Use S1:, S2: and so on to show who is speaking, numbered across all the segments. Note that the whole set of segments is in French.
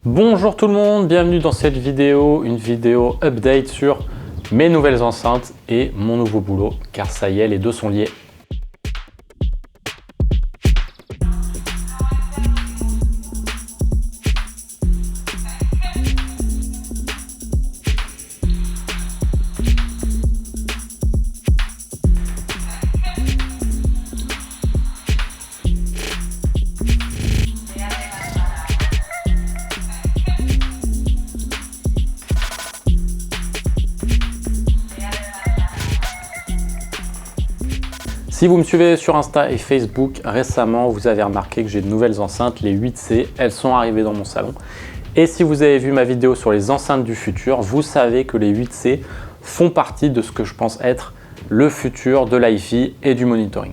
S1: Bonjour tout le monde, bienvenue dans cette vidéo, une vidéo update sur mes nouvelles enceintes et mon nouveau boulot, car ça y est, les deux sont liés. Si vous me suivez sur Insta et Facebook, récemment, vous avez remarqué que j'ai de nouvelles enceintes, les 8C. Elles sont arrivées dans mon salon. Et si vous avez vu ma vidéo sur les enceintes du futur, vous savez que les 8C font partie de ce que je pense être le futur de l'hi-fi et du monitoring.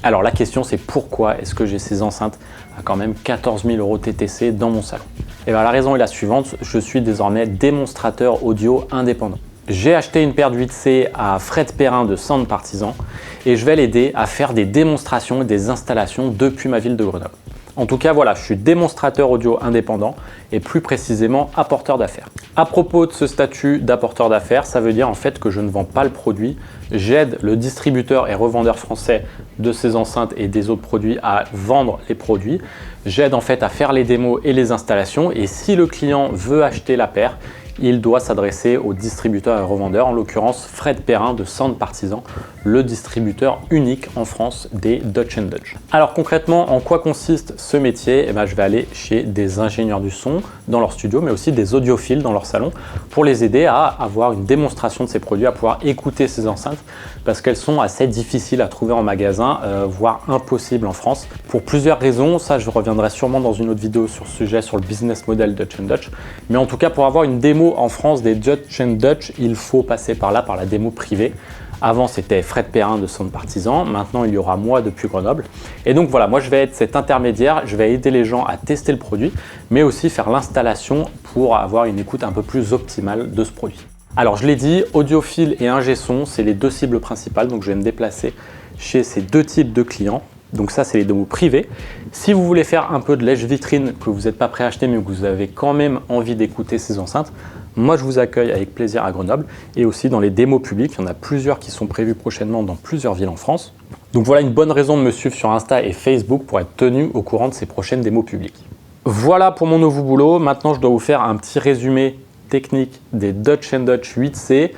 S1: Alors la question, c'est pourquoi est-ce que j'ai ces enceintes à quand même 14 000 € TTC dans mon salon? Et bien la raison est la suivante, je suis désormais démonstrateur audio indépendant. J'ai acheté une paire de 8C à Fred Perrin de Sound Partisan et je vais l'aider à faire des démonstrations et des installations depuis ma ville de Grenoble. En tout cas, voilà, je suis démonstrateur audio indépendant et plus précisément apporteur d'affaires. À propos de ce statut d'apporteur d'affaires, ça veut dire en fait que je ne vends pas le produit, j'aide le distributeur et revendeur français de ces enceintes et des autres produits à vendre les produits. J'aide en fait à faire les démos et les installations et si le client veut acheter la paire, il doit s'adresser au distributeur et revendeur, en l'occurrence Fred Perrin de Sound Partisan, le distributeur unique en France des Dutch & Dutch. Alors concrètement, en quoi consiste ce métier? Je vais aller chez des ingénieurs du son dans leur studio, mais aussi des audiophiles dans leur salon pour les aider à avoir une démonstration de ces produits, à pouvoir écouter ces enceintes parce qu'elles sont assez difficiles à trouver en magasin, voire impossibles en France. Pour plusieurs raisons, ça je reviendrai sûrement dans une autre vidéo sur ce sujet, sur le business model Dutch & Dutch, mais en tout cas pour avoir une démo en France des Dutch & Dutch, il faut passer par là, par la démo privée. Avant, c'était Fred Perrin de Sound Partisan. Maintenant, il y aura moi depuis Grenoble. Et donc voilà, moi, je vais être cet intermédiaire. Je vais aider les gens à tester le produit, mais aussi faire l'installation pour avoir une écoute un peu plus optimale de ce produit. Alors, je l'ai dit, audiophile et ingé son, c'est les deux cibles principales. Donc, je vais me déplacer chez ces deux types de clients. Donc ça, c'est les démos privées. Si vous voulez faire un peu de lèche-vitrine, que vous n'êtes pas prêt à acheter, mais que vous avez quand même envie d'écouter ces enceintes, moi, je vous accueille avec plaisir à Grenoble et aussi dans les démos publiques. Il y en a plusieurs qui sont prévues prochainement dans plusieurs villes en France. Donc voilà une bonne raison de me suivre sur Insta et Facebook pour être tenu au courant de ces prochaines démos publiques. Voilà pour mon nouveau boulot. Maintenant, je dois vous faire un petit résumé technique des Dutch & Dutch 8C.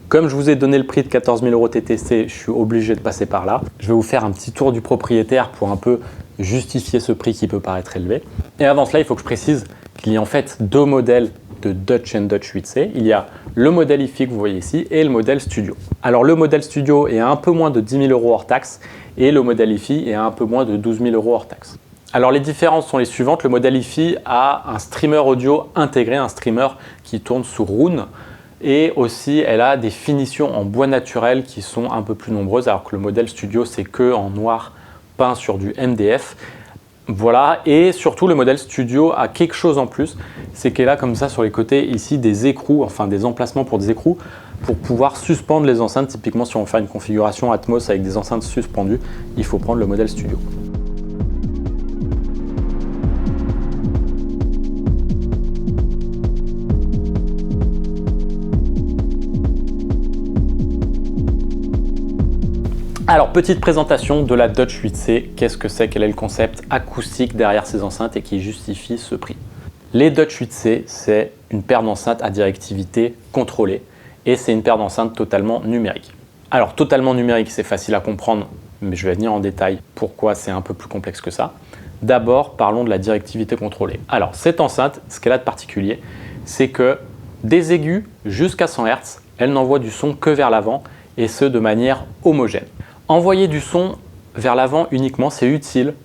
S1: Comme je vous ai donné le prix de 14 000 € TTC, je suis obligé de passer par là. Je vais vous faire un petit tour du propriétaire pour un peu justifier ce prix qui peut paraître élevé. Et avant cela, il faut que je précise qu'il y a en fait deux modèles de Dutch & Dutch 8C. Il y a le modèle hi-fi que vous voyez ici et le modèle studio. Alors le modèle studio est à un peu moins de 10 000 € hors taxe et le modèle hi-fi est à un peu moins de 12 000 € hors taxe. Alors les différences sont les suivantes. Le modèle hi-fi a un streamer audio intégré, un streamer qui tourne sous Roon. Et aussi, elle a des finitions en bois naturel qui sont un peu plus nombreuses, alors que le modèle studio, c'est que en noir peint sur du MDF. Voilà, et surtout, le modèle studio a quelque chose en plus, c'est qu'elle a comme ça sur les côtés ici des écrous, enfin des emplacements pour des écrous, pour pouvoir suspendre les enceintes. Typiquement, si on veut faire une configuration Atmos avec des enceintes suspendues, il faut prendre le modèle studio. Alors, petite présentation de la Dutch 8C. Qu'est-ce que c'est? Quel est le concept acoustique derrière ces enceintes et qui justifie ce prix? Les Dutch 8C, c'est une paire d'enceintes à directivité contrôlée et c'est une paire d'enceintes totalement numérique. Alors, totalement numérique, c'est facile à comprendre, mais je vais venir en détail pourquoi c'est un peu plus complexe que ça. D'abord, parlons de la directivité contrôlée. Alors, cette enceinte, ce qu'elle a de particulier, c'est que des aigus jusqu'à 100 Hz, elle n'envoie du son que vers l'avant et ce de manière homogène. Envoyer du son vers l'avant uniquement, c'est utile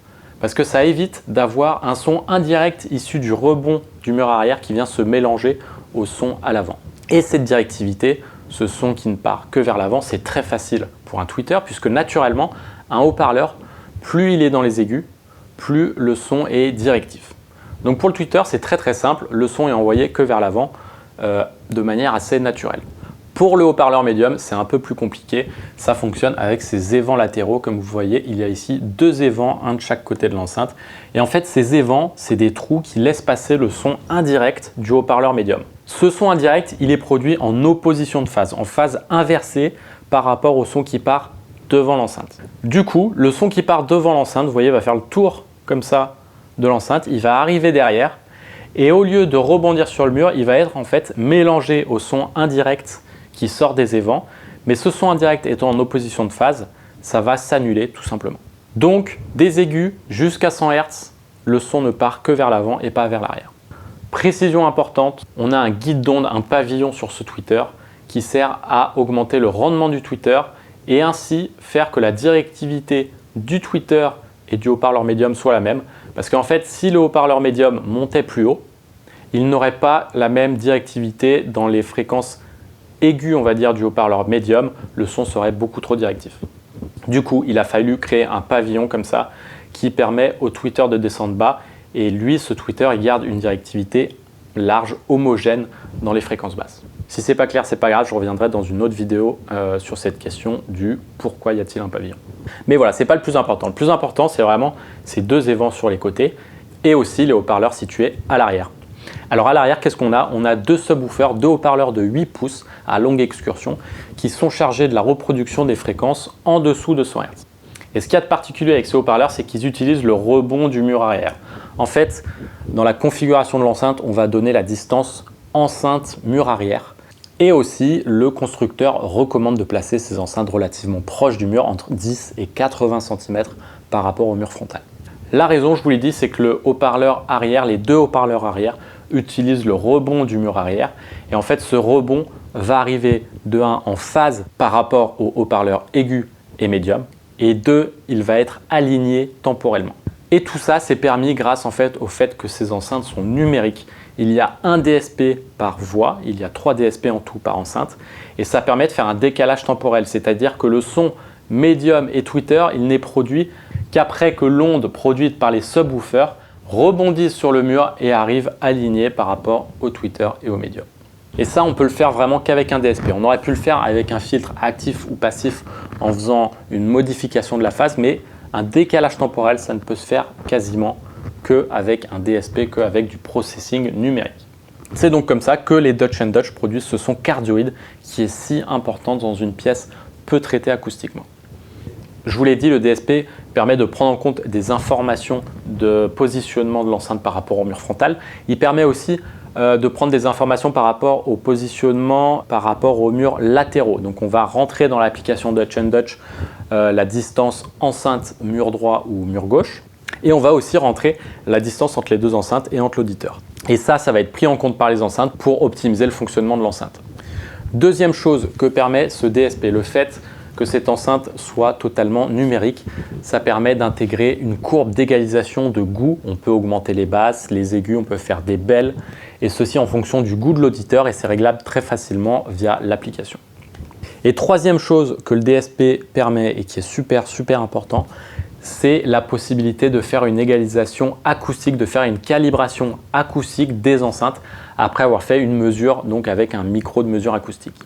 S1: parce que ça évite d'avoir un son indirect issu du rebond du mur arrière qui vient se mélanger au son à l'avant. Et cette directivité, ce son qui ne part que vers l'avant, c'est très facile pour un tweeter puisque naturellement, un haut-parleur, plus il est dans les aigus, plus le son est directif. Donc pour le tweeter, c'est très simple, le son est envoyé que vers l'avant de manière assez naturelle. Pour le haut-parleur médium, c'est un peu plus compliqué. Ça fonctionne avec ces évents latéraux. Comme vous voyez, il y a ici 2 évents, un de chaque côté de l'enceinte. Et en fait, ces évents, c'est des trous qui laissent passer le son indirect du haut-parleur médium. Ce son indirect, il est produit en opposition de phase, en phase inversée par rapport au son qui part devant l'enceinte. Du coup, le son qui part devant l'enceinte, vous voyez, va faire le tour comme ça de l'enceinte. Il va arriver derrière et au lieu de rebondir sur le mur, il va être en fait mélangé au son indirect qui sort des évents, mais ce son indirect étant en opposition de phase, ça va s'annuler tout simplement. Donc des aigus jusqu'à 100 Hz, le son ne part que vers l'avant et pas vers l'arrière. Précision importante, on a un guide d'onde, un pavillon sur ce tweeter qui sert à augmenter le rendement du tweeter et ainsi faire que la directivité du tweeter et du haut-parleur médium soit la même. Parce qu'en fait, si le haut-parleur médium montait plus haut, il n'aurait pas la même directivité dans les fréquences aiguës, on va dire, du haut-parleur médium. Le son serait beaucoup trop directif. Du coup, il a fallu créer un pavillon comme ça qui permet au tweeter de descendre bas. Et lui, ce tweeter, il garde une directivité large, homogène dans les fréquences basses. Si c'est pas clair, c'est pas grave, je reviendrai dans une autre vidéo sur cette question du pourquoi y a-t-il un pavillon. Mais voilà, c'est pas le plus important. Le plus important, c'est vraiment ces 2 évents sur les côtés et aussi les haut-parleurs situés à l'arrière. Alors à l'arrière, qu'est-ce qu'on a? On a 2 subwoofers, 2 haut-parleurs de 8 pouces à longue excursion qui sont chargés de la reproduction des fréquences en dessous de 100 Hz. Et ce qu'il y a de particulier avec ces haut-parleurs, c'est qu'ils utilisent le rebond du mur arrière. En fait, dans la configuration de l'enceinte, on va donner la distance enceinte-mur arrière. Et aussi, le constructeur recommande de placer ces enceintes relativement proches du mur, entre 10 et 80 cm par rapport au mur frontal. La raison, je vous l'ai dit, c'est que le haut-parleur arrière, les 2 haut-parleurs arrière, utilisent le rebond du mur arrière. Et en fait, ce rebond va arriver de 1 en phase par rapport au haut-parleur aigu et médium. Et 2, il va être aligné temporellement. Et tout ça, c'est permis grâce en fait au fait que ces enceintes sont numériques. Il y a un DSP par voix, il y a 3 DSP en tout par enceinte. Et ça permet de faire un décalage temporel, c'est-à-dire que le son médium et tweeter, il n'est produit qu'après que l'onde produite par les subwoofers rebondisse sur le mur et arrive alignée par rapport au tweeter et au médium. Et ça, on peut le faire vraiment qu'avec un DSP. On aurait pu le faire avec un filtre actif ou passif en faisant une modification de la phase, mais un décalage temporel, ça ne peut se faire quasiment qu'avec un DSP, qu'avec du processing numérique. C'est donc comme ça que les Dutch & Dutch produisent ce son cardioïde qui est si important dans une pièce peu traitée acoustiquement. Je vous l'ai dit, le DSP permet de prendre en compte des informations de positionnement de l'enceinte par rapport au mur frontal. Il permet aussi de prendre des informations par rapport au positionnement par rapport aux murs latéraux. Donc on va rentrer dans l'application Dutch & Dutch la distance enceinte mur droit ou mur gauche. Et on va aussi rentrer la distance entre les 2 enceintes et entre l'auditeur. Et ça va être pris en compte par les enceintes pour optimiser le fonctionnement de l'enceinte. Deuxième chose que permet ce DSP, le fait que cette enceinte soit totalement numérique, ça permet d'intégrer une courbe d'égalisation de goût. On peut augmenter les basses, les aigus, on peut faire des belles, et ceci en fonction du goût de l'auditeur, et c'est réglable très facilement via l'application. Et troisième chose que le DSP permet et qui est super important, c'est la possibilité de faire une égalisation acoustique, de faire une calibration acoustique des enceintes après avoir fait une mesure donc avec un micro de mesure acoustique.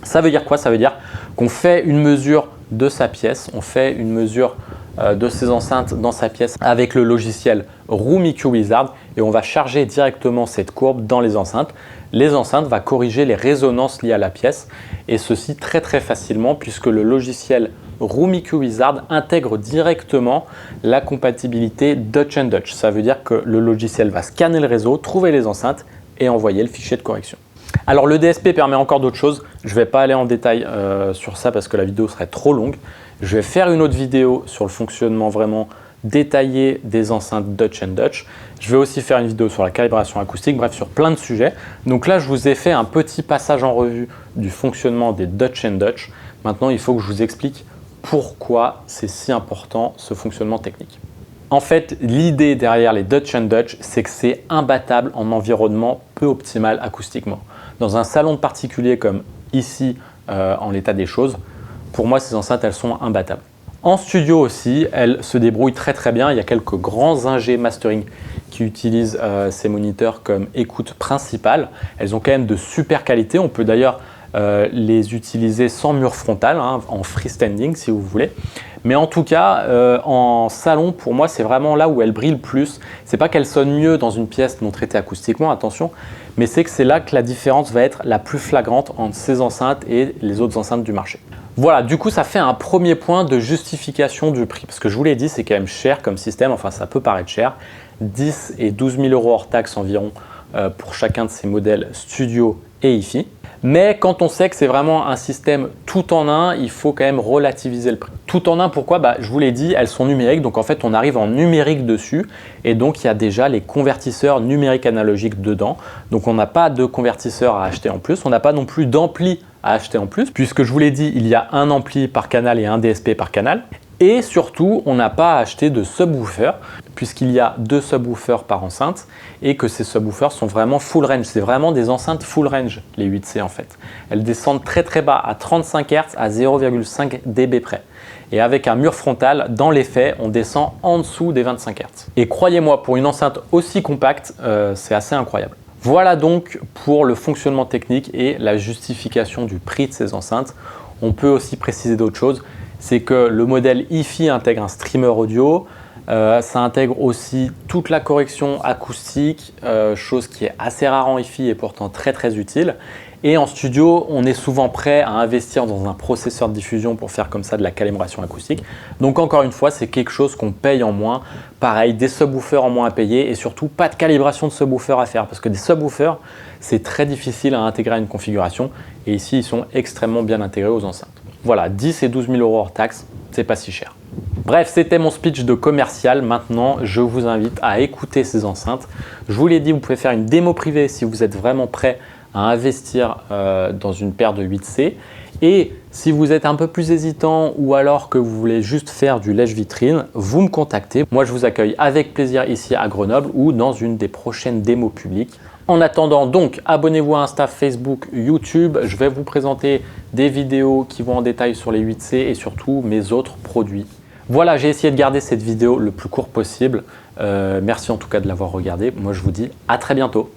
S1: Ça veut dire quoi? Ça veut dire qu'on fait une mesure de sa pièce, on fait une mesure de ses enceintes dans sa pièce avec le logiciel Room EQ Wizard et on va charger directement cette courbe dans les enceintes. Les enceintes vont corriger les résonances liées à la pièce et ceci très facilement puisque le logiciel Room EQ Wizard intègre directement la compatibilité Dutch & Dutch. Ça veut dire que le logiciel va scanner le réseau, trouver les enceintes et envoyer le fichier de correction. Alors le DSP permet encore d'autres choses. Je ne vais pas aller en détail sur ça parce que la vidéo serait trop longue. Je vais faire une autre vidéo sur le fonctionnement vraiment détaillé des enceintes Dutch & Dutch. Je vais aussi faire une vidéo sur la calibration acoustique, bref sur plein de sujets. Donc là je vous ai fait un petit passage en revue du fonctionnement des Dutch & Dutch. Maintenant il faut que je vous explique pourquoi c'est si important ce fonctionnement technique. En fait, l'idée derrière les Dutch & Dutch, c'est que c'est imbattable en environnement peu optimal acoustiquement. Dans un salon de particulier comme ici, en l'état des choses, pour moi, ces enceintes, elles sont imbattables. En studio aussi, elles se débrouillent très bien. Il y a quelques grands ingés mastering qui utilisent ces moniteurs comme écoute principale. Elles ont quand même de super qualité. On peut d'ailleurs les utiliser sans mur frontal, hein, en freestanding si vous voulez. Mais en tout cas, en salon, pour moi, c'est vraiment là où elle brille le plus. C'est pas qu'elle sonne mieux dans une pièce non traitée acoustiquement, attention, mais c'est que c'est là que la différence va être la plus flagrante entre ces enceintes et les autres enceintes du marché. Voilà, du coup, ça fait un premier point de justification du prix. Parce que je vous l'ai dit, c'est quand même cher comme système, enfin ça peut paraître cher. 10 et 12 000 € hors taxe environ pour chacun de ces modèles Studio et hi-fi. Mais quand on sait que c'est vraiment un système tout en un, il faut quand même relativiser le prix. Tout en un, pourquoi? Je vous l'ai dit, elles sont numériques, donc en fait on arrive en numérique dessus et donc il y a déjà les convertisseurs numériques analogiques dedans. Donc on n'a pas de convertisseur à acheter en plus, on n'a pas non plus d'ampli à acheter en plus, puisque je vous l'ai dit, il y a un ampli par canal et un DSP par canal. Et surtout, on n'a pas à acheter de subwoofer, puisqu'il y a 2 subwoofers par enceinte et que ces subwoofers sont vraiment full range. C'est vraiment des enceintes full range, les 8C en fait. Elles descendent très très bas, à 35 Hz, à 0,5 dB près. Et avec un mur frontal, dans les faits, on descend en dessous des 25 Hz. Et croyez-moi, pour une enceinte aussi compacte, c'est assez incroyable. Voilà donc pour le fonctionnement technique et la justification du prix de ces enceintes. On peut aussi préciser d'autres choses. C'est que le modèle hi-fi intègre un streamer audio, ça intègre aussi toute la correction acoustique, chose qui est assez rare en hi-fi et pourtant très très utile. Et en studio, on est souvent prêt à investir dans un processeur de diffusion pour faire comme ça de la calibration acoustique. Donc encore une fois, c'est quelque chose qu'on paye en moins. Pareil, des subwoofers en moins à payer et surtout pas de calibration de subwoofers à faire parce que des subwoofers, c'est très difficile à intégrer à une configuration et ici, ils sont extrêmement bien intégrés aux enceintes. Voilà, 10 et 12 000 € hors taxe, c'est pas si cher. Bref, c'était mon speech de commercial. Maintenant, je vous invite à écouter ces enceintes. Je vous l'ai dit, vous pouvez faire une démo privée si vous êtes vraiment prêt à investir dans une paire de 8C. Et si vous êtes un peu plus hésitant ou alors que vous voulez juste faire du lèche-vitrine, vous me contactez. Moi, je vous accueille avec plaisir ici à Grenoble ou dans une des prochaines démos publiques. En attendant, donc, abonnez-vous à Insta, Facebook, YouTube. Je vais vous présenter des vidéos qui vont en détail sur les 8C et surtout mes autres produits. Voilà, j'ai essayé de garder cette vidéo le plus court possible. Merci en tout cas de l'avoir regardée. Moi, je vous dis à très bientôt.